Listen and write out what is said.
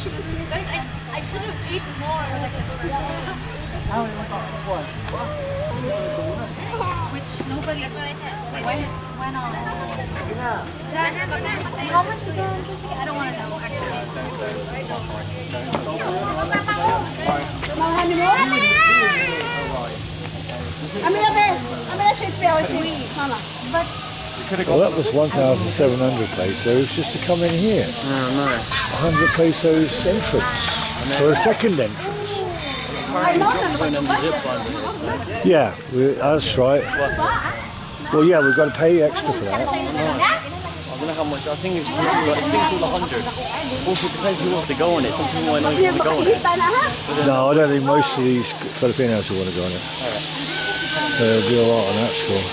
Guys, I should have eaten more like the first one. Which nobody. That's what I said. When on? Exactly. How much was the entrance ticket? I don't want to know actually. But well, that was 1,700 pesos just to come in here. Oh, no. 100 pesos entrance for a second entrance. Yeah, that's right. Well, yeah, we've got to pay extra for that. I don't know how much. I think it's still 100. Also, it depends who wants to go on it. Some people might not even want to go on it. No, I don't think most of these Filipinos will want to go on it. So they'll do a lot on that score.